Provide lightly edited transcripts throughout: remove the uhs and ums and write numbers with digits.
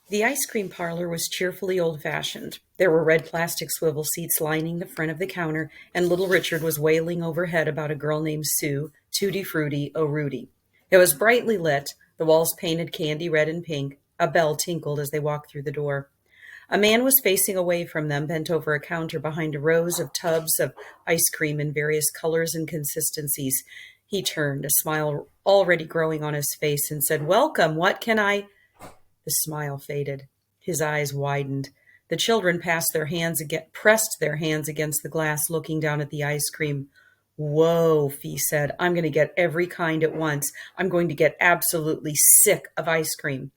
The ice cream parlor was cheerfully old-fashioned. There were red plastic swivel seats lining the front of the counter, and little Richard was wailing overhead about a girl named Sue, Tutti Frutti, O Rudy. It was brightly lit, the walls painted candy red and pink. A bell tinkled as they walked through the door. A man was facing away from them, bent over a counter behind rows of tubs of ice cream in various colors and consistencies. He turned, a smile already growing on his face, and said, "Welcome, what can I—" The smile faded. His eyes widened. The children pressed their hands against the glass, looking down at the ice cream. "Whoa," Fee said. "I'm going to get every kind at once. I'm going to get absolutely sick of ice cream."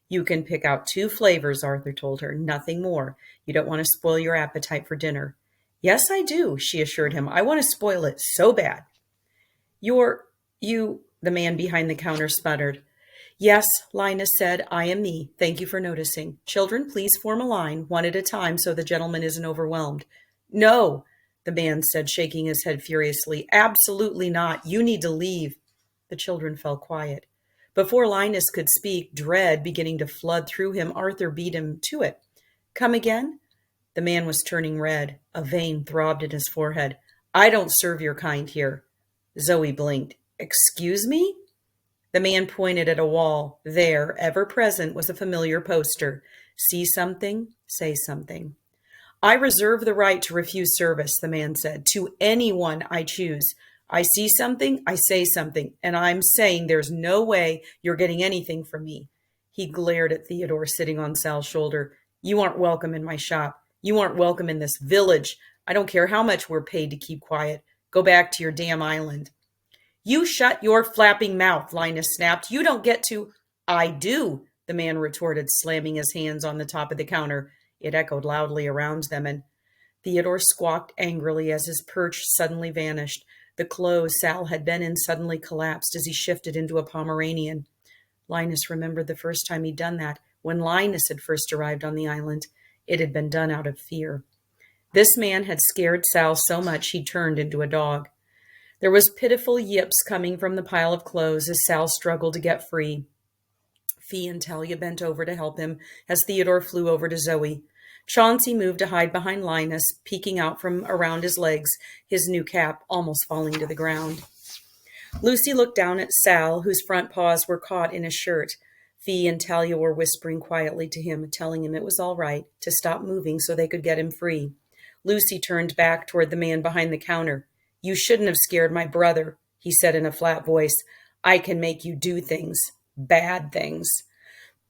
"You can pick out 2 flavors," Arthur told her. "Nothing more. You don't want to spoil your appetite for dinner." "Yes, I do," she assured him. "I want to spoil it so bad." You, the man behind the counter sputtered. "Yes," Linus said, "I am me. Thank you for noticing. Children, please form a line, one at a time, so the gentleman isn't overwhelmed." "No," the man said, shaking his head furiously. "Absolutely not. You need to leave." The children fell quiet. Before Linus could speak, dread beginning to flood through him, Arthur beat him to it. "Come again?" The man was turning red. A vein throbbed in his forehead. "I don't serve your kind here." Zoe blinked. "Excuse me?" The man pointed at a wall. There, ever present, was a familiar poster. "See something? Say something." "I reserve the right to refuse service," the man said, "to anyone I choose. I see something, I say something, and I'm saying there's no way you're getting anything from me." He glared at Theodore sitting on Sal's shoulder. "You aren't welcome in my shop. You aren't welcome in this village. I don't care how much we're paid to keep quiet. Go back to your damn island." "You shut your flapping mouth," Linus snapped. "You don't get to—" "I do," the man retorted, slamming his hands on the top of the counter. It echoed loudly around them, and Theodore squawked angrily as his perch suddenly vanished. The clothes Sal had been in suddenly collapsed as he shifted into a Pomeranian. Linus remembered the first time he'd done that, when Linus had first arrived on the island. It had been done out of fear. This man had scared Sal so much he turned into a dog. There was pitiful yips coming from the pile of clothes as Sal struggled to get free. Fee and Talia bent over to help him as Theodore flew over to Zoe. Chauncey moved to hide behind Linus, peeking out from around his legs, his new cap almost falling to the ground. Lucy looked down at Sal, whose front paws were caught in his shirt. Fee and Talia were whispering quietly to him, telling him it was all right, to stop moving so they could get him free. Lucy turned back toward the man behind the counter. "You shouldn't have scared my brother," he said in a flat voice. "I can make you do things. Bad things."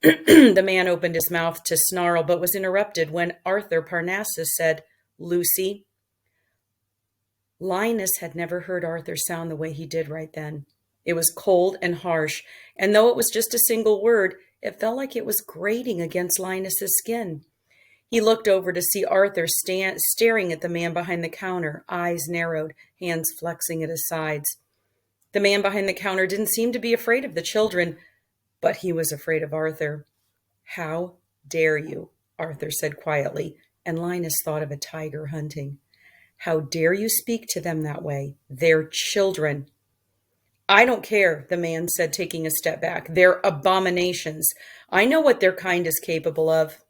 The man opened his mouth to snarl, but was interrupted when Arthur Parnassus said, "Lucy." Linus had never heard Arthur sound the way he did right then. It was cold and harsh, and though it was just a single word, it felt like it was grating against Linus's skin. He looked over to see Arthur staring at the man behind the counter, eyes narrowed, hands flexing at his sides. The man behind the counter didn't seem to be afraid of the children, but he was afraid of Arthur. "How dare you?" Arthur said quietly, and Linus thought of a tiger hunting. "How dare you speak to them that way? They're children." "I don't care," the man said, taking a step back. "They're abominations. I know what their kind is capable of."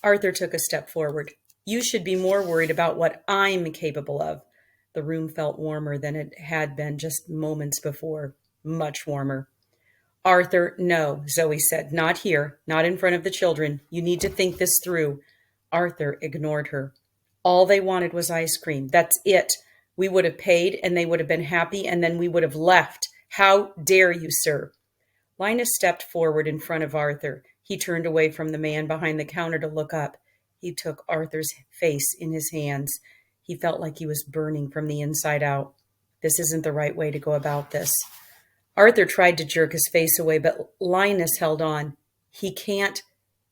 Arthur took a step forward. "You should be more worried about what I'm capable of." The room felt warmer than it had been just moments before. Much warmer. "Arthur, no," Zoe said. "Not here. Not in front of the children. You need to think this through." Arthur ignored her. "All they wanted was ice cream. That's it. We would have paid and they would have been happy and then we would have left. How dare you, sir?" Linus stepped forward in front of Arthur. He turned away from the man behind the counter to look up. He took Arthur's face in his hands. He felt like he was burning from the inside out. This isn't the right way to go about this. Arthur tried to jerk his face away, but Linus held on. "He can't."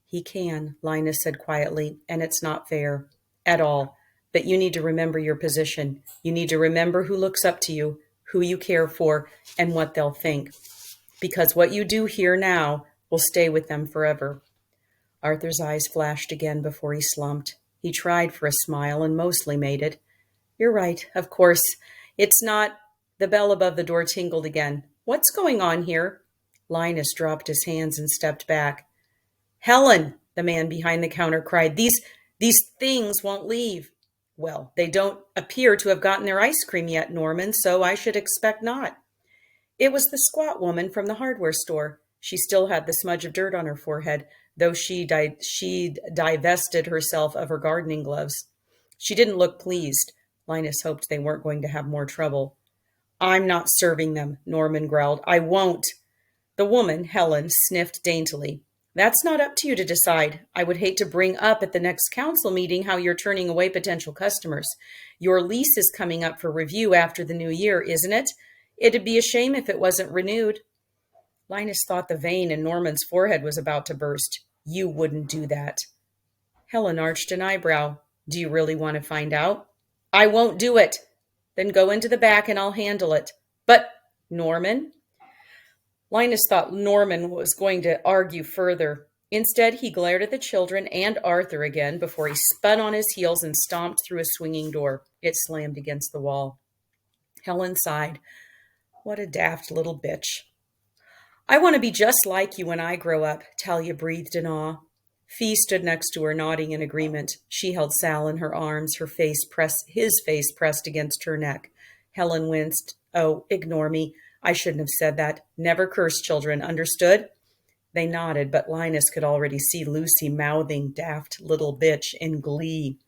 "He can," Linus said quietly, "and it's not fair. At all. But you need to remember your position. You need to remember who looks up to you, who you care for, and what they'll think. Because what you do here now will stay with them forever." Arthur's eyes flashed again before he slumped. He tried for a smile and mostly made it. "You're right, of course. It's not—" The bell above the door tinkled again. "What's going on here?" Linus dropped his hands and stepped back. Helen, the man behind the counter cried, these things won't leave. Well, they don't appear to have gotten their ice cream yet, Norman, so I should expect not. It was the squat woman from the hardware store. She still had the smudge of dirt on her forehead, though she'd divested herself of her gardening gloves. She didn't look pleased. Linus hoped they weren't going to have more trouble. I'm not serving them, Norman growled. I won't. The woman, Helen, sniffed daintily. That's not up to you to decide. I would hate to bring up at the next council meeting how you're turning away potential customers. Your lease is coming up for review after the new year, isn't it? It'd be a shame if it wasn't renewed. Linus thought the vein in Norman's forehead was about to burst. You wouldn't do that. Helen arched an eyebrow. Do you really want to find out? I won't do it. Then go into the back and I'll handle it. But, Norman? Linus thought Norman was going to argue further. Instead, he glared at the children and Arthur again before he spun on his heels and stomped through a swinging door. It slammed against the wall. Helen sighed. What a daft little bitch. I want to be just like you when I grow up, Talia breathed in awe. Fee stood next to her, nodding in agreement. She held Sal in her arms, his face pressed against her neck. Helen winced. Oh, ignore me. I shouldn't have said that. Never curse children, understood? They nodded, but Linus could already see Lucy mouthing daft little bitch in glee.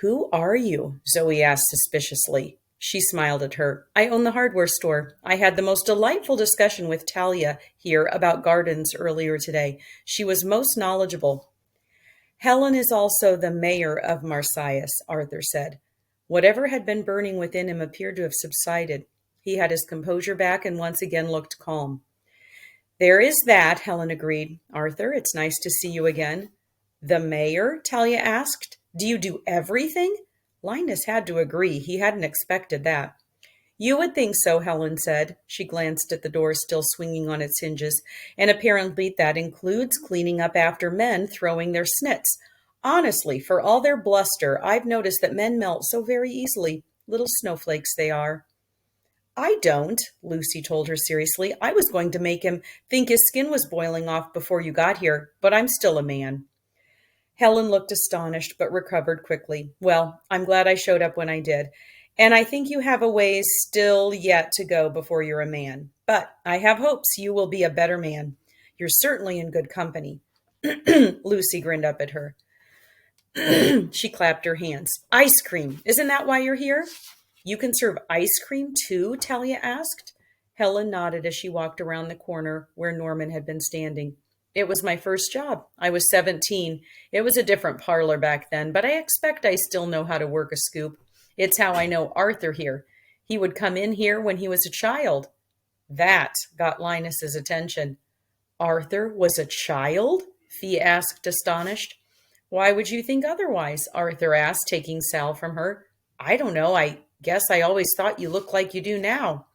Who are you? Zoe asked suspiciously. She smiled at her. I own the hardware store. I had the most delightful discussion with Talia here about gardens earlier today. She was most knowledgeable. Helen is also the mayor of Marsyas, Arthur said. Whatever had been burning within him appeared to have subsided. He had his composure back and once again looked calm. There is that, Helen agreed. Arthur, it's nice to see you again. The mayor? Talia asked. Do you do everything? Linus had to agree. He hadn't expected that. You would think so, Helen said. She glanced at the door still swinging on its hinges, and apparently that includes cleaning up after men throwing their snits. Honestly, for all their bluster, I've noticed that men melt so very easily. Little snowflakes they are. I don't, Lucy told her seriously. I was going to make him think his skin was boiling off before you got here, but I'm still a man. Helen looked astonished, but recovered quickly. Well, I'm glad I showed up when I did. And I think you have a ways still yet to go before you're a man. But I have hopes you will be a better man. You're certainly in good company. Lucy grinned up at her. She clapped her hands. Ice cream. Isn't that why you're here? You can serve ice cream too? Talia asked. Helen nodded as she walked around the corner where Norman had been standing. It was my first job. I was 17. It was a different parlor back then, but I expect I still know how to work a scoop. It's how I know Arthur here. He would come in here when he was a child. That got Linus's attention. Arthur was a child? Fee asked, astonished. Why would you think otherwise? Arthur asked, taking Sal from her. I don't know. I guess I always thought you looked like you do now.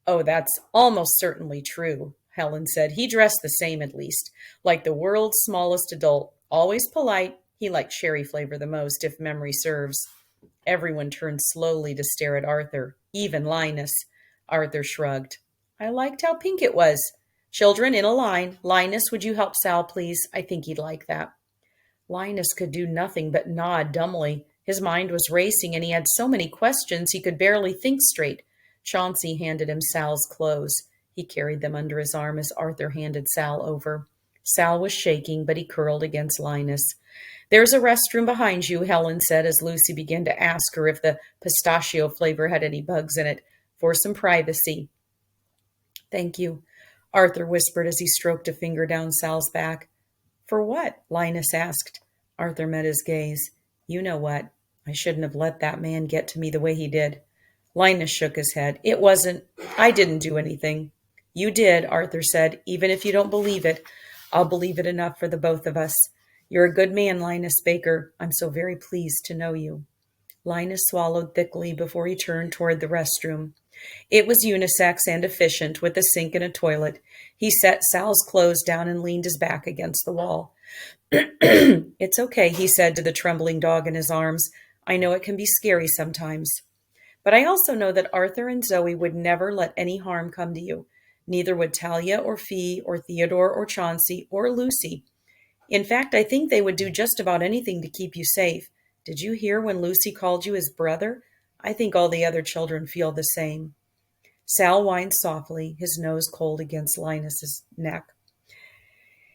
Oh, that's almost certainly true, Helen said. He dressed the same, at least, like the world's smallest adult, always polite. He liked cherry flavor the most, if memory serves. Everyone turned slowly to stare at Arthur, even Linus. Arthur shrugged. I liked how pink it was. Children, in a line. Linus, would you help Sal, please? I think he'd like that. Linus could do nothing but nod dumbly. His mind was racing, and he had so many questions he could barely think straight. Chauncey handed him Sal's clothes. He carried them under his arm as Arthur handed Sal over. Sal was shaking, but he curled against Linus. There's a restroom behind you, Helen said as Lucy began to ask her if the pistachio flavor had any bugs in it, for some privacy. Thank you, Arthur whispered as he stroked a finger down Sal's back. For what? Linus asked. Arthur met his gaze. You know what? I shouldn't have let that man get to me the way he did. Linus shook his head. It wasn't. I didn't do anything. You did, Arthur said. Even if you don't believe it, I'll believe it enough for the both of us. You're a good man, Linus Baker. I'm so very pleased to know you. Linus swallowed thickly before he turned toward the restroom. It was unisex and efficient, with a sink and a toilet. He set Sal's clothes down and leaned his back against the wall. It's okay, he said to the trembling dog in his arms. I know it can be scary sometimes. But I also know that Arthur and Zoe would never let any harm come to you. Neither would Talia or Fee or Theodore or Chauncey or Lucy. In fact, I think they would do just about anything to keep you safe. Did you hear when Lucy called you his brother? I think all the other children feel the same. Sal whined softly, his nose cold against Linus's neck.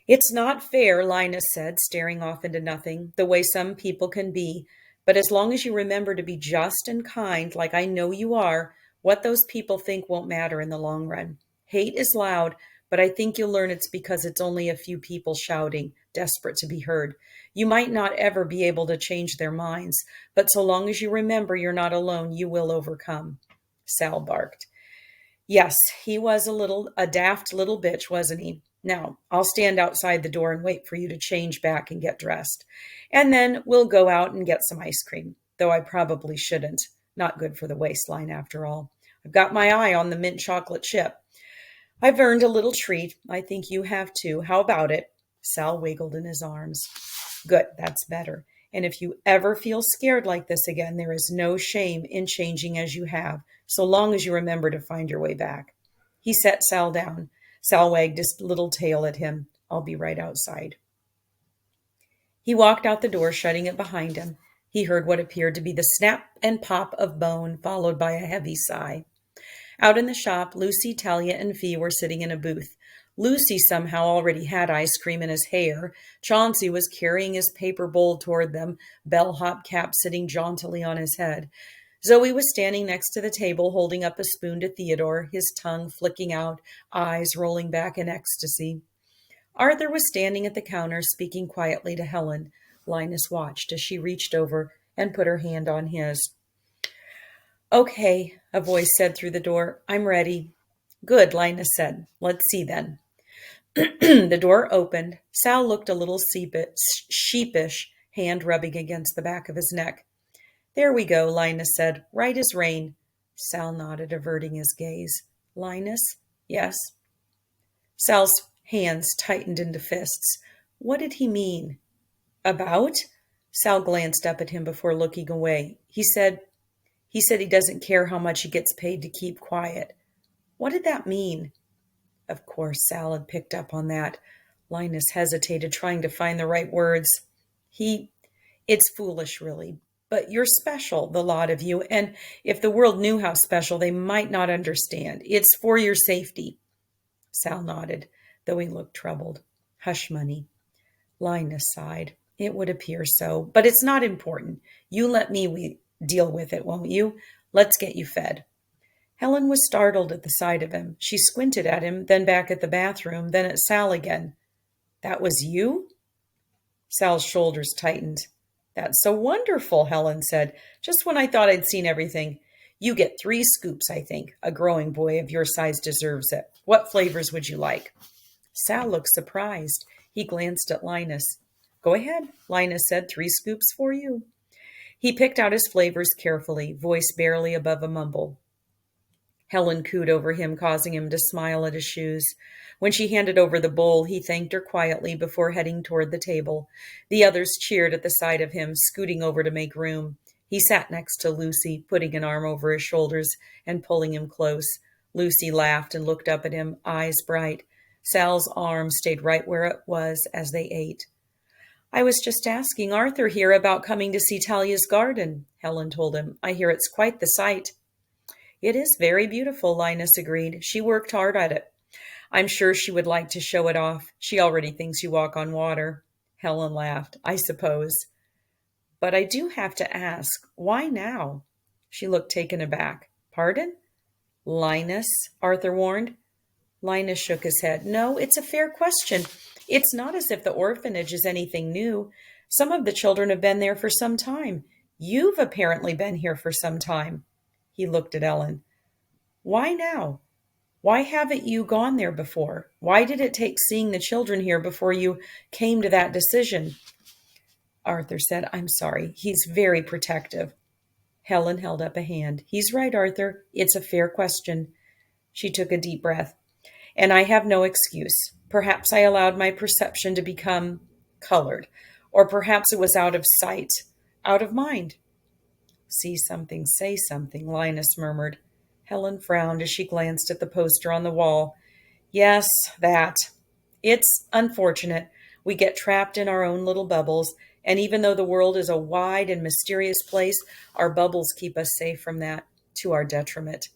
It's not fair, Linus said, staring off into nothing, the way some people can be. But as long as you remember to be just and kind, like I know you are, what those people think won't matter in the long run. Hate is loud, but I think you'll learn it's because it's only a few people shouting, desperate to be heard. You might not ever be able to change their minds, but so long as you remember you're not alone, you will overcome. Sal barked. Yes, he was a daft little bitch, wasn't he? Now, I'll stand outside the door and wait for you to change back and get dressed. And then we'll go out and get some ice cream, though I probably shouldn't. Not good for the waistline, after all. I've got my eye on the mint chocolate chip. I've earned a little treat. I think you have too. How about it? Sal wiggled in his arms. Good, that's better. And if you ever feel scared like this again, there is no shame in changing as you have, so long as you remember to find your way back. He set Sal down. Sal wagged his little tail at him. I'll be right outside. He walked out the door, shutting it behind him. He heard what appeared to be the snap and pop of bone, followed by a heavy sigh. Out in the shop, Lucy, Talia, and Fee were sitting in a booth. Lucy somehow already had ice cream in his hair. Chauncey was carrying his paper bowl toward them, bellhop cap sitting jauntily on his head. Zoe was standing next to the table, holding up a spoon to Theodore, his tongue flicking out, eyes rolling back in ecstasy. Arthur was standing at the counter, speaking quietly to Helen. Linus watched as she reached over and put her hand on his. Okay, a voice said through the door. I'm ready. Good, Linus said. Let's see then. The door opened. Sal looked a little sheepish, hand rubbing against the back of his neck. There we go, Linus said. Right as rain. Sal nodded, averting his gaze. Linus? Yes. Sal's hands tightened into fists. What did he mean? About? Sal glanced up at him before looking away. He said he doesn't care how much he gets paid to keep quiet. What did that mean? Of course, Sal had picked up on that. Linus hesitated, trying to find the right words. It's foolish, really. But you're special, the lot of you, and if the world knew how special, they might not understand. It's for your safety. Sal nodded, though he looked troubled. Hush money. Linus sighed. It would appear so, but it's not important. You let me deal with it, won't you? Let's get you fed. Helen was startled at the sight of him. She squinted at him, then back at the bathroom, then at Sal again. That was you? Sal's shoulders tightened. That's so wonderful, Helen said, just when I thought I'd seen everything. You get 3 scoops, I think. A growing boy of your size deserves it. What flavors would you like? Sal looked surprised. He glanced at Linus. Go ahead, Linus said. 3 scoops for you. He picked out his flavors carefully, voice barely above a mumble. Helen cooed over him, causing him to smile at his shoes. When she handed over the bowl, he thanked her quietly before heading toward the table. The others cheered at the sight of him, scooting over to make room. He sat next to Lucy, putting an arm over his shoulders and pulling him close. Lucy laughed and looked up at him, eyes bright. Sal's arm stayed right where it was as they ate. I was just asking Arthur here about coming to see Talia's garden, Helen told him. I hear it's quite the sight. It is very beautiful, Linus agreed. She worked hard at it. I'm sure she would like to show it off. She already thinks you walk on water. Helen laughed. I suppose. But I do have to ask, why now? She looked taken aback. Pardon? Linus, Arthur warned. Linus shook his head. No, it's a fair question. It's not as if the orphanage is anything new. Some of the children have been there for some time. You've apparently been here for some time. He looked at Ellen. Why now? Why haven't you gone there before? Why did it take seeing the children here before you came to that decision? Arthur said, I'm sorry. He's very protective. Helen held up a hand. He's right, Arthur. It's a fair question. She took a deep breath. And I have no excuse. Perhaps I allowed my perception to become colored, or perhaps it was out of sight, out of mind. See something, say something, Linus murmured. Helen frowned as she glanced at the poster on the wall. Yes, that. It's unfortunate. We get trapped in our own little bubbles, and even though the world is a wide and mysterious place, our bubbles keep us safe from that, to our detriment.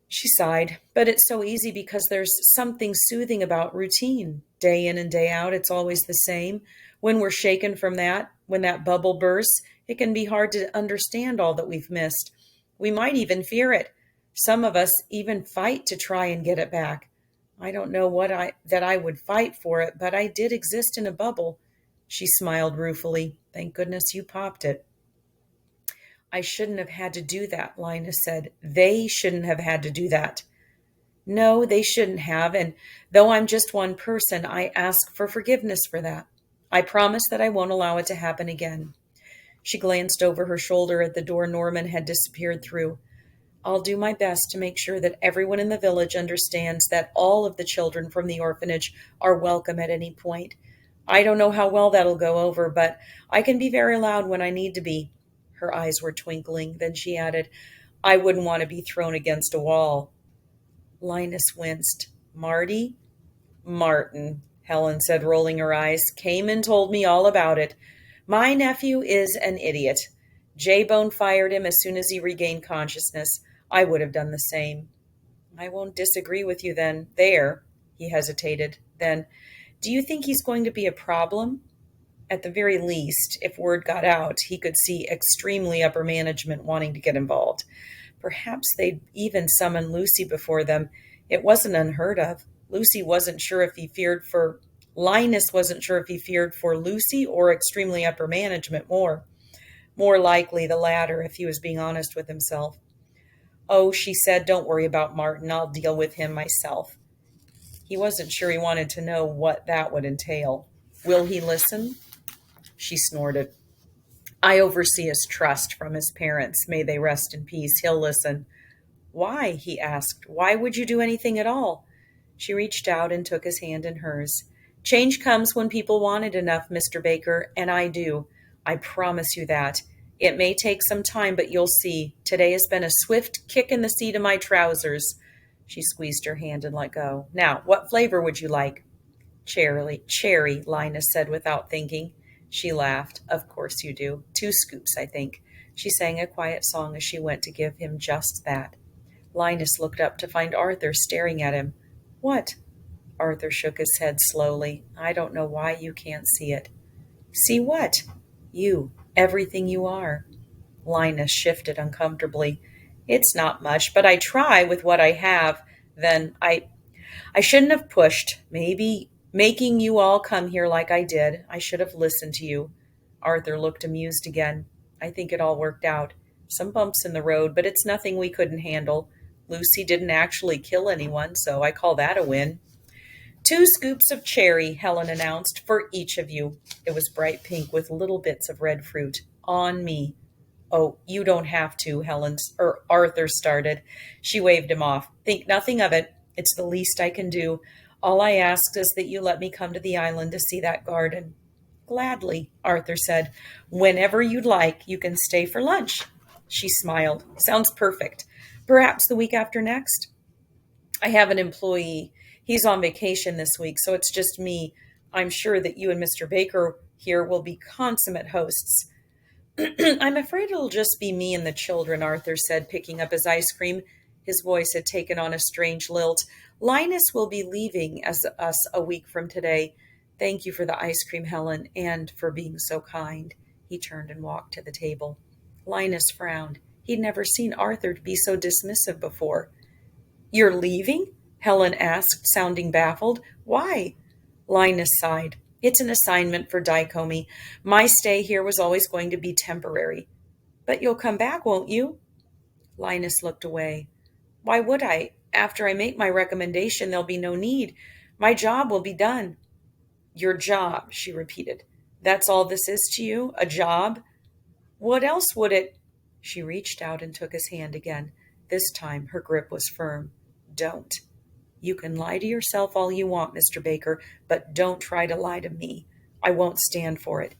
She sighed, but it's so easy because there's something soothing about routine. Day in and day out, it's always the same. When we're shaken from that, when that bubble bursts, it can be hard to understand all that we've missed. We might even fear it. Some of us even fight to try and get it back. I don't know that I would fight for it, but I did exist in a bubble. She smiled ruefully. Thank goodness you popped it. I shouldn't have had to do that, Linus said. They shouldn't have had to do that. No, they shouldn't have, and though I'm just one person, I ask for forgiveness for that. I promise that I won't allow it to happen again. She glanced over her shoulder at the door Norman had disappeared through. I'll do my best to make sure that everyone in the village understands that all of the children from the orphanage are welcome at any point. I don't know how well that'll go over, but I can be very loud when I need to be. Her eyes were twinkling. Then she added, I wouldn't want to be thrown against a wall. Linus winced. Marty? Martin, Helen said, rolling her eyes, came and told me all about it. My nephew is an idiot. J-Bone fired him as soon as he regained consciousness. I would have done the same. I won't disagree with you then. There, he hesitated. Then, do you think he's going to be a problem? At the very least, if word got out, he could see extremely upper management wanting to get involved. Perhaps they'd even summon Lucy before them. It wasn't unheard of. Linus wasn't sure if he feared for Lucy or extremely upper management more. More likely the latter, if he was being honest with himself. Oh, she said, don't worry about Martin. I'll deal with him myself. He wasn't sure he wanted to know what that would entail. Will he listen? She snorted. I oversee his trust from his parents. May they rest in peace. He'll listen. Why? He asked. Why would you do anything at all? She reached out and took his hand in hers. Change comes when people want it enough, Mr. Baker, and I do. I promise you that. It may take some time, but you'll see. Today has been a swift kick in the seat of my trousers. She squeezed her hand and let go. Now, what flavor would you like? Cherry, Linus said without thinking. She laughed. Of course you do. 2 scoops, I think. She sang a quiet song as she went to give him just that. Linus looked up to find Arthur staring at him. What? Arthur shook his head slowly. I don't know why you can't see it. See what? You. Everything you are. Linus shifted uncomfortably. It's not much, but I try with what I have. Then I shouldn't have pushed. Maybe making you all come here like I did. I should have listened to you. Arthur looked amused again. I think it all worked out. Some bumps in the road, but it's nothing we couldn't handle. Lucy didn't actually kill anyone, so I call that a win. 2 scoops of cherry, Helen announced, for each of you. It was bright pink with little bits of red fruit. On me. Oh, you don't have to, Arthur started. She waved him off. Think nothing of it. It's the least I can do. All I ask is that you let me come to the island to see that garden. Gladly, Arthur said. Whenever you'd like, you can stay for lunch. She smiled. Sounds perfect. Perhaps the week after next? I have an employee. He's on vacation this week, so it's just me. I'm sure that you and Mr. Baker here will be consummate hosts. I'm afraid it'll just be me and the children, Arthur said, picking up his ice cream. His voice had taken on a strange lilt. Linus will be leaving us a week from today. Thank you for the ice cream, Helen, and for being so kind. He turned and walked to the table. Linus frowned. He'd never seen Arthur be so dismissive before. You're leaving? Helen asked, sounding baffled. Why? Linus sighed. It's an assignment for Dicomey. My stay here was always going to be temporary. But you'll come back, won't you? Linus looked away. Why would I? After I make my recommendation, there'll be no need. My job will be done. Your job, she repeated. That's all this is to you? A job? What else would it? She reached out and took his hand again. This time her grip was firm. Don't. You can lie to yourself all you want, Mr. Baker, but don't try to lie to me. I won't stand for it.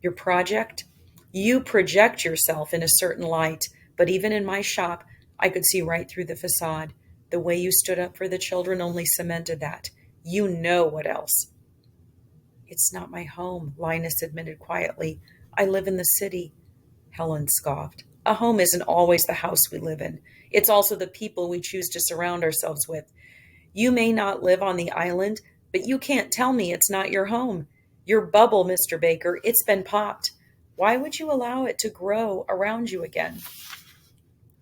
Your project? You project yourself in a certain light, but even in my shop, I could see right through the facade. The way you stood up for the children only cemented that. You know what else. It's not my home, Linus admitted quietly. I live in the city. Helen scoffed. A home isn't always the house we live in. It's also the people we choose to surround ourselves with. You may not live on the island, but you can't tell me it's not your home. Your bubble, Mr. Baker, it's been popped. Why would you allow it to grow around you again?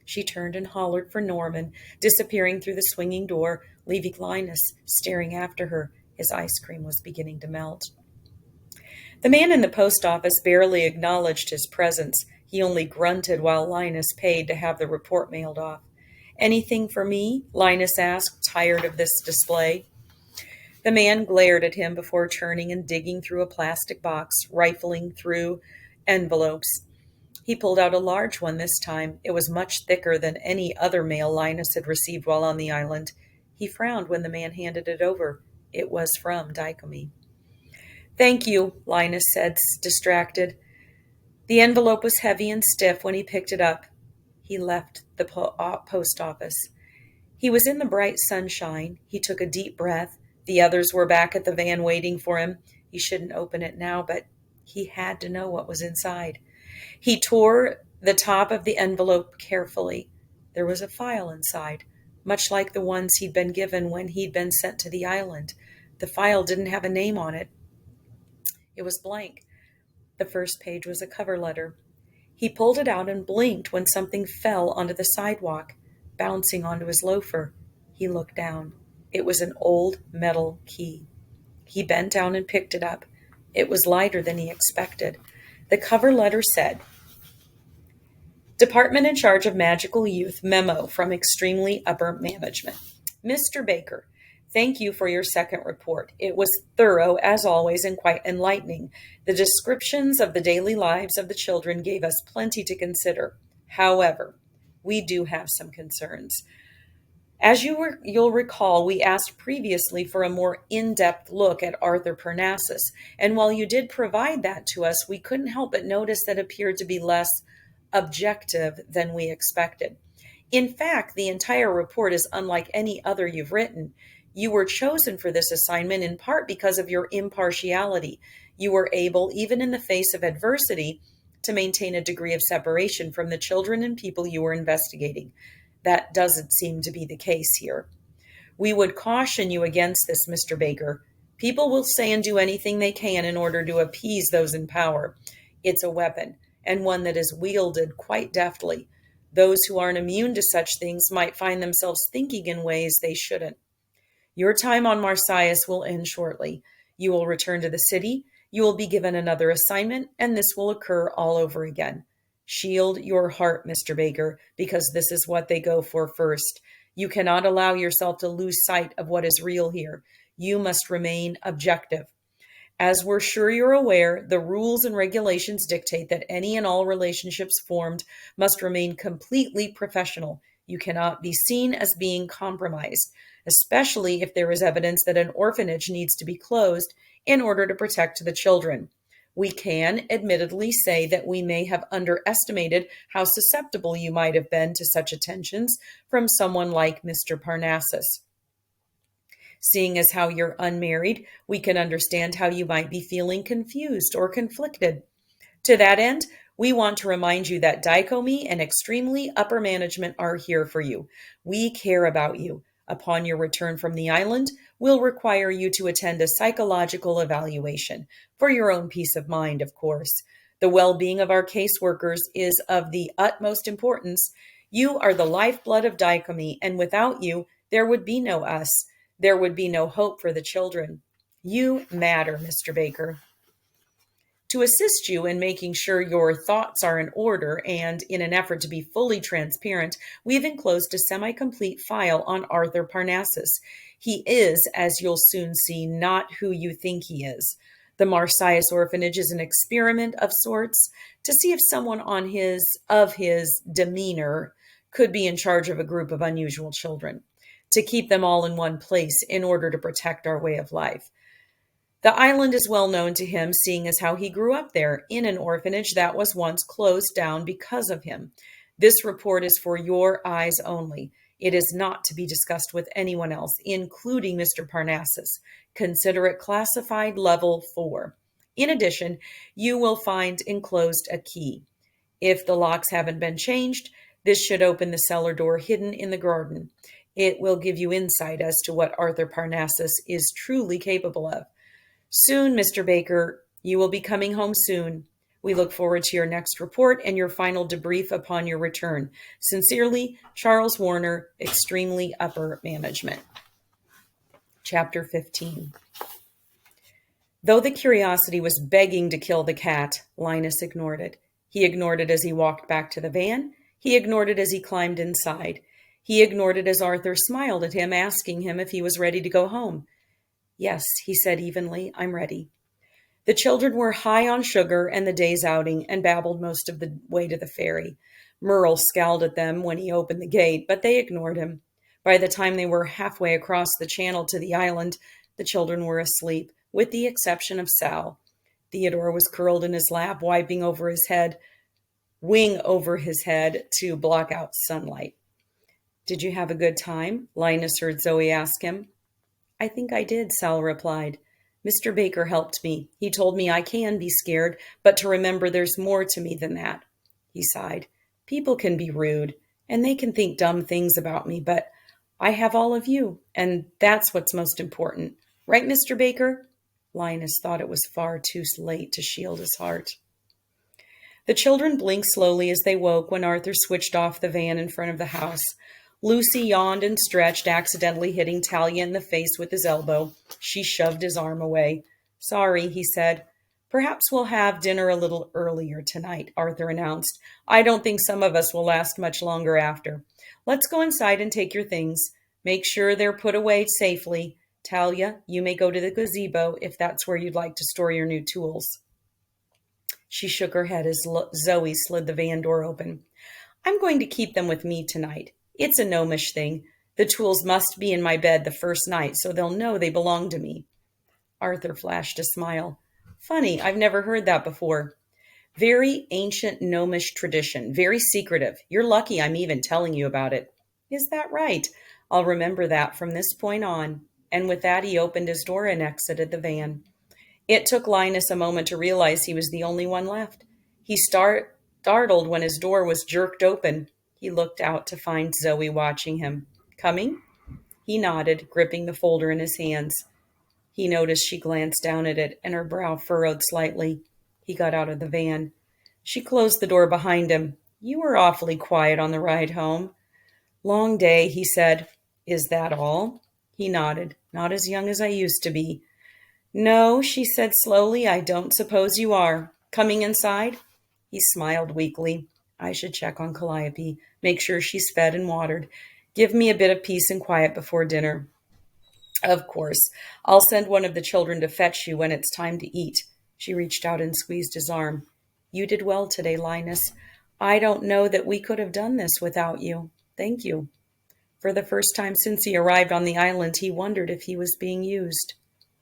She turned and hollered for Norman, disappearing through the swinging door, leaving Linus staring after her. His ice cream was beginning to melt. The man in the post office barely acknowledged his presence. He only grunted while Linus paid to have the report mailed off. Anything for me? Linus asked, tired of this display. The man glared at him before turning and digging through a plastic box, rifling through envelopes. He pulled out a large one this time. It was much thicker than any other mail Linus had received while on the island. He frowned when the man handed it over. It was from Dicome. Thank you, Linus said, distracted. The envelope was heavy and stiff when he picked it up. He left the post office. He was in the bright sunshine. He took a deep breath. The others were back at the van waiting for him. He shouldn't open it now, but he had to know what was inside. He tore the top of the envelope carefully. There was a file inside, much like the ones he'd been given when he'd been sent to the island. The file didn't have a name on it. It was blank. The first page was a cover letter. He pulled it out and blinked when something fell onto the sidewalk, bouncing onto his loafer. He looked down. It was an old metal key. He bent down and picked it up. It was lighter than he expected. The cover letter said, Department in charge of Magical Youth, memo from extremely upper management. Mr. Baker, thank you for your second report. It was thorough, as always, and quite enlightening. The descriptions of the daily lives of the children gave us plenty to consider. However, we do have some concerns. As you'll recall, we asked previously for a more in-depth look at Arthur Parnassus, and while you did provide that to us, we couldn't help but notice that it appeared to be less objective than we expected. In fact, the entire report is unlike any other you've written. You were chosen for this assignment in part because of your impartiality. You were able, even in the face of adversity, to maintain a degree of separation from the children and people you were investigating. That doesn't seem to be the case here. We would caution you against this, Mr. Baker. People will say and do anything they can in order to appease those in power. It's a weapon, and one that is wielded quite deftly. Those who aren't immune to such things might find themselves thinking in ways they shouldn't. Your time on Marsyas will end shortly. You will return to the city. You will be given another assignment, and this will occur all over again. Shield your heart, Mr. Baker, because this is what they go for first. You cannot allow yourself to lose sight of what is real here. You must remain objective. As we're sure you're aware, the rules and regulations dictate that any and all relationships formed must remain completely professional. You cannot be seen as being compromised, especially if there is evidence that an orphanage needs to be closed in order to protect the children. We can admittedly say that we may have underestimated how susceptible you might have been to such attentions from someone like Mr. Parnassus. Seeing as how you're unmarried, we can understand how you might be feeling confused or conflicted. To that end, we want to remind you that Dicome and extremely upper management are here for you. We care about you. Upon your return from the island, we'll require you to attend a psychological evaluation, for your own peace of mind, of course. The well-being of our caseworkers is of the utmost importance. You are the lifeblood of Dicome, and without you, there would be no us. There would be no hope for the children. You matter, Mr. Baker. To assist you in making sure your thoughts are in order and in an effort to be fully transparent, we've enclosed a semi-complete file on Arthur Parnassus. He is, as you'll soon see, not who you think he is. The Marsyas orphanage is an experiment of sorts to see if someone of his demeanor could be in charge of a group of unusual children, to keep them all in one place in order to protect our way of life. The island is well known to him, seeing as how he grew up there, in an orphanage that was once closed down because of him. This report is for your eyes only. It is not to be discussed with anyone else, including Mr. Parnassus. Consider it classified level 4. In addition, you will find enclosed a key. If the locks haven't been changed, this should open the cellar door hidden in the garden. It will give you insight as to what Arthur Parnassus is truly capable of. Soon, Mr. Baker, you will be coming home soon. We look forward to your next report and your final debrief upon your return. Sincerely, Charles Warner, Extremely Upper Management. Chapter 15. Though the curiosity was begging to kill the cat, Linus ignored it. He ignored it as he walked back to the van. He ignored it as he climbed inside. He ignored it as Arthur smiled at him, asking him if he was ready to go home. Yes, he said evenly, I'm ready. The children were high on sugar and the day's outing and babbled most of the way to the ferry. Merle scowled at them when he opened the gate, but they ignored him. By the time they were halfway across the channel to the island, the children were asleep, with the exception of Sal. Theodore was curled in his lap, wing over his head to block out sunlight. Did you have a good time? Linus heard Zoe ask him. I think I did, Sal replied. Mr. Baker helped me. He told me I can be scared, but to remember there's more to me than that. He sighed. People can be rude, and they can think dumb things about me, but I have all of you, and that's what's most important. Right, Mr. Baker? Linus thought it was far too late to shield his heart. The children blinked slowly as they woke when Arthur switched off the van in front of the house. Lucy yawned and stretched, accidentally hitting Talia in the face with his elbow. She shoved his arm away. Sorry, he said. Perhaps we'll have dinner a little earlier tonight, Arthur announced. I don't think some of us will last much longer after. Let's go inside and take your things. Make sure they're put away safely. Talia, you may go to the gazebo if that's where you'd like to store your new tools. She shook her head as Zoe slid the van door open. I'm going to keep them with me tonight. It's a gnomish thing. The tools must be in my bed the first night, so they'll know they belong to me. Arthur flashed a smile. Funny, I've never heard that before. Very ancient gnomish tradition, very secretive. You're lucky I'm even telling you about it. Is that right? I'll remember that from this point on. And with that, he opened his door and exited the van. It took Linus a moment to realize he was the only one left. He startled when his door was jerked open. He looked out to find Zoe watching him. Coming? He nodded, gripping the folder in his hands. He noticed she glanced down at it, and her brow furrowed slightly. He got out of the van. She closed the door behind him. You were awfully quiet on the ride home. Long day, he said. Is that all? He nodded. Not as young as I used to be. No, she said slowly, I don't suppose you are. Coming inside? He smiled weakly. I should check on Calliope, make sure she's fed and watered. Give me a bit of peace and quiet before dinner. Of course. I'll send one of the children to fetch you when it's time to eat. She reached out and squeezed his arm. You did well today, Linus. I don't know that we could have done this without you. Thank you. For the first time since he arrived on the island, he wondered if he was being used.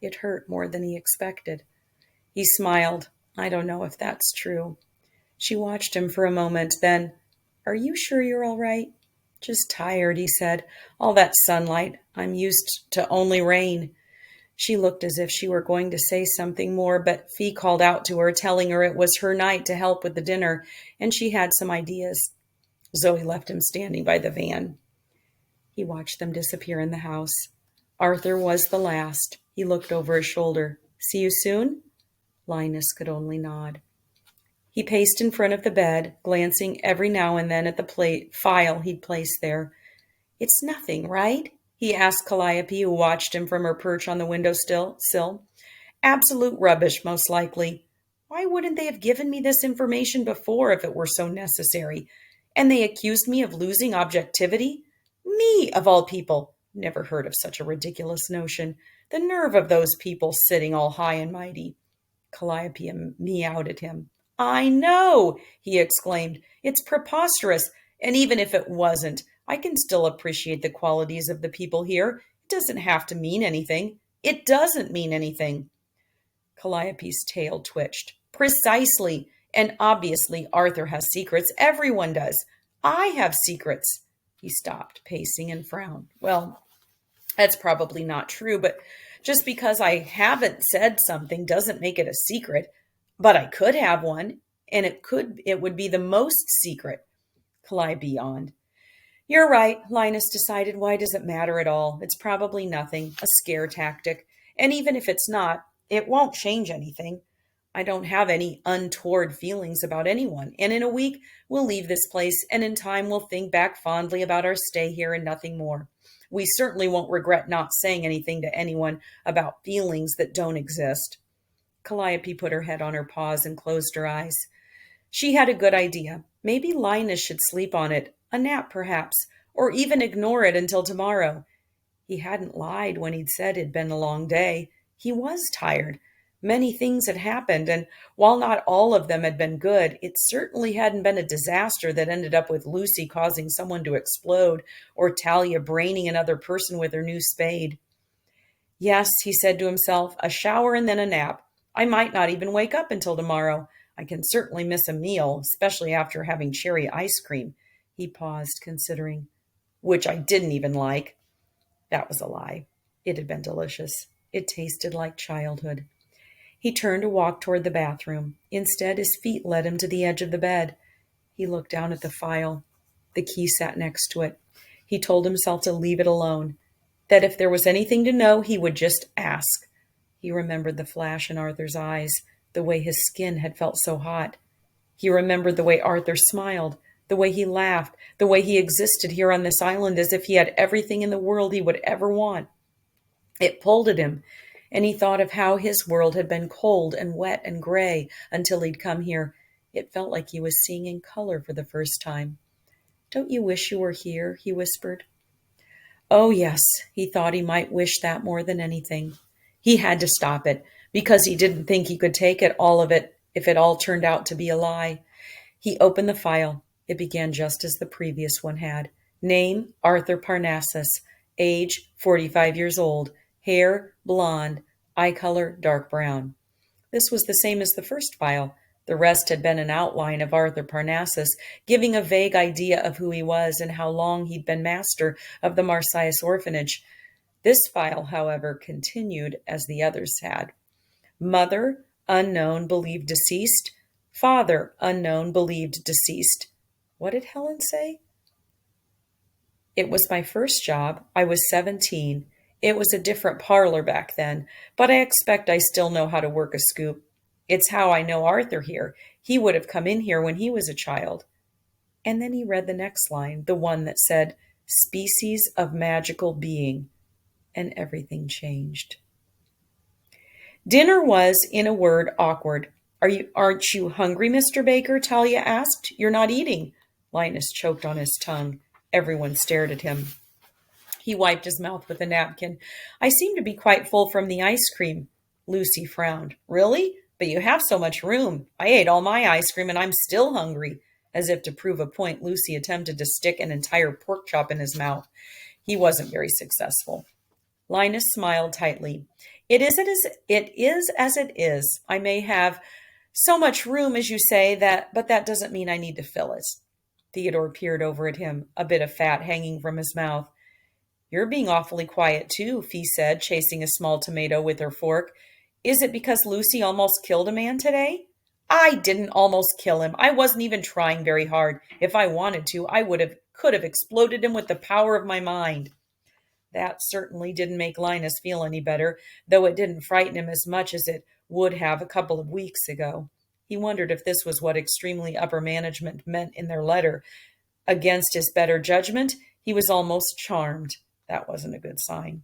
It hurt more than he expected. He smiled. I don't know if that's true. She watched him for a moment, then, Are you sure you're all right? Just tired, he said. All that sunlight. I'm used to only rain. She looked as if she were going to say something more, but Fee called out to her, telling her it was her night to help with the dinner, and she had some ideas. Zoe left him standing by the van. He watched them disappear in the house. Arthur was the last. He looked over his shoulder. See you soon? Linus could only nod. He paced in front of the bed, glancing every now and then at the file he'd placed there. It's nothing, right? He asked Calliope, who watched him from her perch on the windowsill. Absolute rubbish, most likely. Why wouldn't they have given me this information before if it were so necessary? And they accused me of losing objectivity? Me, of all people. Never heard of such a ridiculous notion. The nerve of those people sitting all high and mighty. Calliope meowed at him. I know, he exclaimed. It's preposterous, and even if it wasn't, I can still appreciate the qualities of the people here. It doesn't have to mean anything. It doesn't mean anything. Calliope's tail twitched. Precisely, and obviously Arthur has secrets. Everyone does. I have secrets. He stopped pacing and frowned. Well, that's probably not true, but just because I haven't said something doesn't make it a secret. But I could have one, and it would be the most secret. Calliope yawned. You're right, Linus decided. Why does it matter at all? It's probably nothing, a scare tactic. And even if it's not, it won't change anything. I don't have any untoward feelings about anyone, and in a week we'll leave this place, and in time we'll think back fondly about our stay here and nothing more. We certainly won't regret not saying anything to anyone about feelings that don't exist. Calliope put her head on her paws and closed her eyes. She had a good idea. Maybe Linus should sleep on it, a nap perhaps, or even ignore it until tomorrow. He hadn't lied when he'd said it'd been a long day. He was tired. Many things had happened, and while not all of them had been good, it certainly hadn't been a disaster that ended up with Lucy causing someone to explode or Talia braining another person with her new spade. Yes, he said to himself, a shower and then a nap. I might not even wake up until tomorrow. I can certainly miss a meal, especially after having cherry ice cream. He paused, considering, which I didn't even like. That was a lie. It had been delicious. It tasted like childhood. He turned to walk toward the bathroom. Instead, his feet led him to the edge of the bed. He looked down at the file. The key sat next to it. He told himself to leave it alone, that if there was anything to know, he would just ask. He remembered the flash in Arthur's eyes, the way his skin had felt so hot. He remembered the way Arthur smiled, the way he laughed, the way he existed here on this island as if he had everything in the world he would ever want. It pulled at him, and he thought of how his world had been cold and wet and gray until he'd come here. It felt like he was seeing in color for the first time. Don't you wish you were here? He whispered. Oh, yes, he thought he might wish that more than anything. He had to stop it, because he didn't think he could take it, all of it, if it all turned out to be a lie. He opened the file. It began just as the previous one had. Name, Arthur Parnassus. Age, 45 years old. Hair, blonde. Eye color, dark brown. This was the same as the first file. The rest had been an outline of Arthur Parnassus, giving a vague idea of who he was and how long he'd been master of the Marsyas orphanage. This file, however, continued as the others had. Mother, unknown, believed deceased. Father, unknown, believed deceased. What did Helen say? It was my first job. I was 17. It was a different parlor back then, but I expect I still know how to work a scoop. It's how I know Arthur here. He would have come in here when he was a child. And then he read the next line, the one that said, species of magical being, and everything changed. Dinner was, in a word, awkward. Aren't you hungry, Mr. Baker? Talia asked. You're not eating. Linus choked on his tongue. Everyone stared at him. He wiped his mouth with a napkin. I seem to be quite full from the ice cream. Lucy frowned. Really? But you have so much room. I ate all my ice cream and I'm still hungry. As if to prove a point, Lucy attempted to stick an entire pork chop in his mouth. He wasn't very successful. Linus smiled tightly. It is as it is. I may have so much room, as you say, but that doesn't mean I need to fill it. Theodore peered over at him, a bit of fat hanging from his mouth. You're being awfully quiet, too, Fee said, chasing a small tomato with her fork. Is it because Lucy almost killed a man today? I didn't almost kill him. I wasn't even trying very hard. If I wanted to, I could have exploded him with the power of my mind. That certainly didn't make Linus feel any better, though it didn't frighten him as much as it would have a couple of weeks ago. He wondered if this was what extremely upper management meant in their letter. Against his better judgment, he was almost charmed. That wasn't a good sign.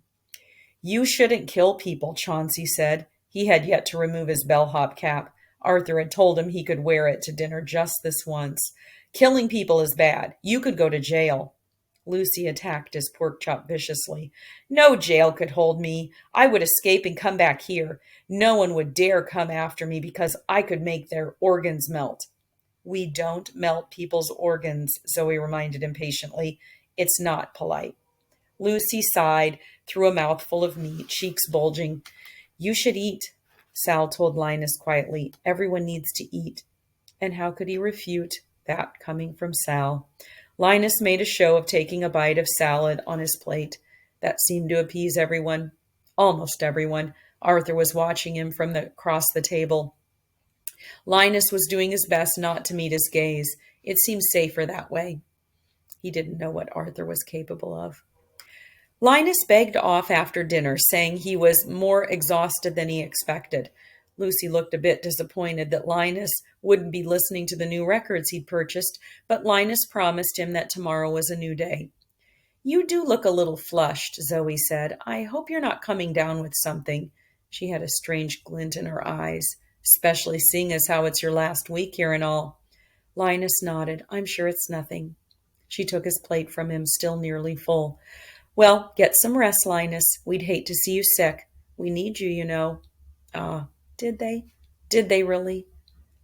You shouldn't kill people, Chauncey said. He had yet to remove his bellhop cap. Arthur had told him he could wear it to dinner just this once. Killing people is bad. You could go to jail. Lucy attacked his pork chop viciously. No jail could hold me. I would escape and come back here. No one would dare come after me because I could make their organs melt. We don't melt people's organs, Zoe reminded impatiently. It's not polite. Lucy sighed, through a mouthful of meat, cheeks bulging. You should eat, Sal told Linus quietly. Everyone needs to eat. And how could he refute that coming from Sal? Linus made a show of taking a bite of salad on his plate. That seemed to appease everyone. Almost everyone. Arthur was watching him from across the table. Linus was doing his best not to meet his gaze. It seemed safer that way. He didn't know what Arthur was capable of. Linus begged off after dinner, saying he was more exhausted than he expected. Lucy looked a bit disappointed that Linus wouldn't be listening to the new records he'd purchased, but Linus promised him that tomorrow was a new day. "You do look a little flushed," Zoe said. "I hope you're not coming down with something." She had a strange glint in her eyes, especially seeing as how it's your last week here and all. Linus nodded. "I'm sure it's nothing." She took his plate from him, still nearly full. "Well, get some rest, Linus. We'd hate to see you sick. We need you, you know." Ah, did they? Did they really?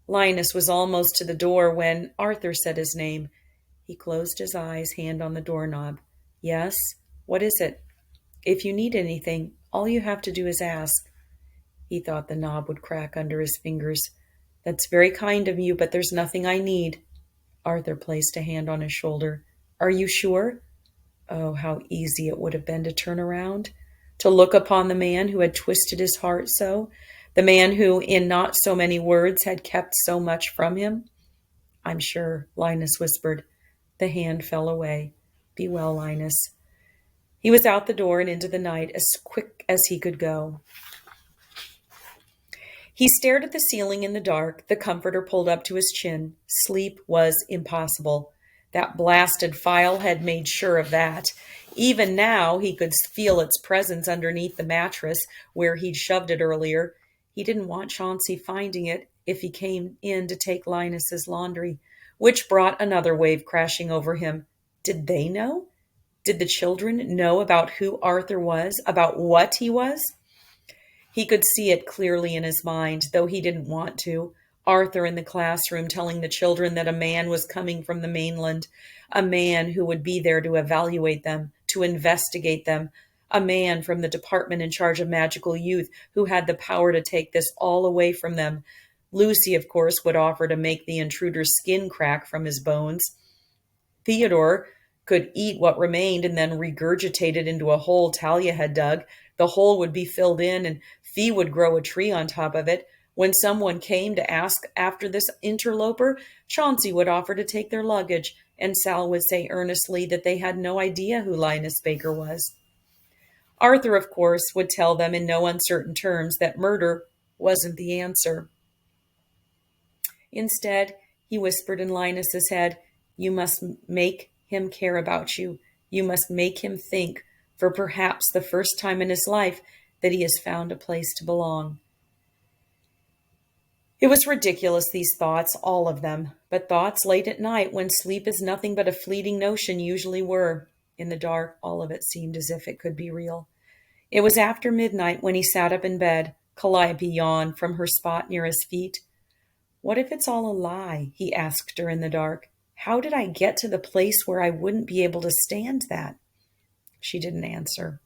Linus was almost to the door when Arthur said his name. He closed his eyes, hand on the doorknob. "Yes? What is it?" "If you need anything, all you have to do is ask." He thought the knob would crack under his fingers. "That's very kind of you, but there's nothing I need." Arthur placed a hand on his shoulder. "Are you sure?" Oh, how easy it would have been to turn around, to look upon the man who had twisted his heart so, the man who, in not so many words, had kept so much from him. "I'm sure," Linus whispered. The hand fell away. "Be well, Linus." He was out the door and into the night as quick as he could go. He stared at the ceiling in the dark, the comforter pulled up to his chin. Sleep was impossible. That blasted file had made sure of that. Even now, he could feel its presence underneath the mattress where he'd shoved it earlier. He didn't want Chauncey finding it if he came in to take Linus's laundry, which brought another wave crashing over him. Did they know? Did the children know about who Arthur was, about what he was? He could see it clearly in his mind, though he didn't want to. Arthur in the classroom telling the children that a man was coming from the mainland, a man who would be there to evaluate them, to investigate them, a man from the department in charge of magical youth who had the power to take this all away from them. Lucy, of course, would offer to make the intruder's skin crack from his bones. Theodore could eat what remained and then regurgitate it into a hole Talia had dug. The hole would be filled in and Fee would grow a tree on top of it. When someone came to ask after this interloper, Chauncey would offer to take their luggage, and Sal would say earnestly that they had no idea who Linus Baker was. Arthur, of course, would tell them in no uncertain terms that murder wasn't the answer. Instead, he whispered in Linus's head, "You must make him care about you. You must make him think, for perhaps the first time in his life, that he has found a place to belong." It was ridiculous, these thoughts, all of them, but thoughts late at night when sleep is nothing but a fleeting notion usually were. In the dark, all of it seemed as if it could be real. It was after midnight when he sat up in bed. Calliope yawned from her spot near his feet. "What if it's all a lie?" he asked her in the dark. "How did I get to the place where I wouldn't be able to stand that?" She didn't answer.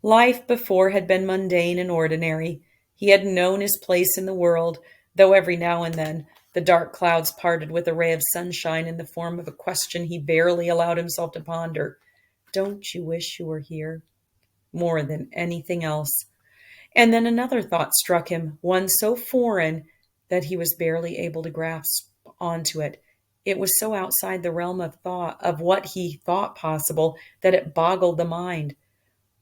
Life before had been mundane and ordinary. He had known his place in the world, though every now and then the dark clouds parted with a ray of sunshine in the form of a question he barely allowed himself to ponder. "Don't you wish you were here?" More than anything else. And then another thought struck him, one so foreign that he was barely able to grasp onto it. It was so outside the realm of thought, of what he thought possible, that it boggled the mind.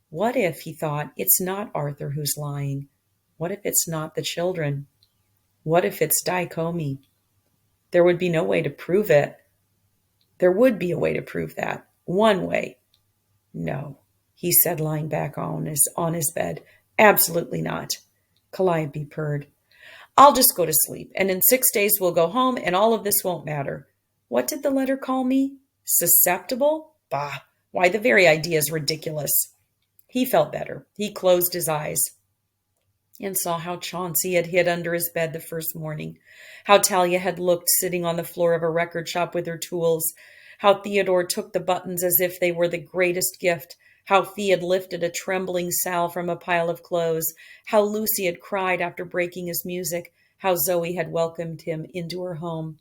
What if, he thought, it's not Arthur who's lying? What if it's not the children? What if it's Dicomie? There would be no way to prove it. There would be a way to prove that. One way. "No," he said, lying back on his bed. "Absolutely not." Calliope purred. "I'll just go to sleep, and in 6 days we'll go home, and all of this won't matter." What did the letter call me? Susceptible? Bah! Why, the very idea is ridiculous. He felt better. He closed his eyes and saw how Chauncey had hid under his bed the first morning, how Talia had looked sitting on the floor of a record shop with her tools, how Theodore took the buttons as if they were the greatest gift, how Fee had lifted a trembling Sal from a pile of clothes, how Lucy had cried after breaking his music, how Zoe had welcomed him into her home.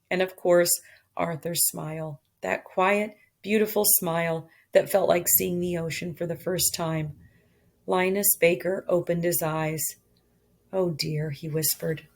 And of course, Arthur's smile. That quiet, beautiful smile that felt like seeing the ocean for the first time. Linus Baker opened his eyes. Oh dear, he whispered.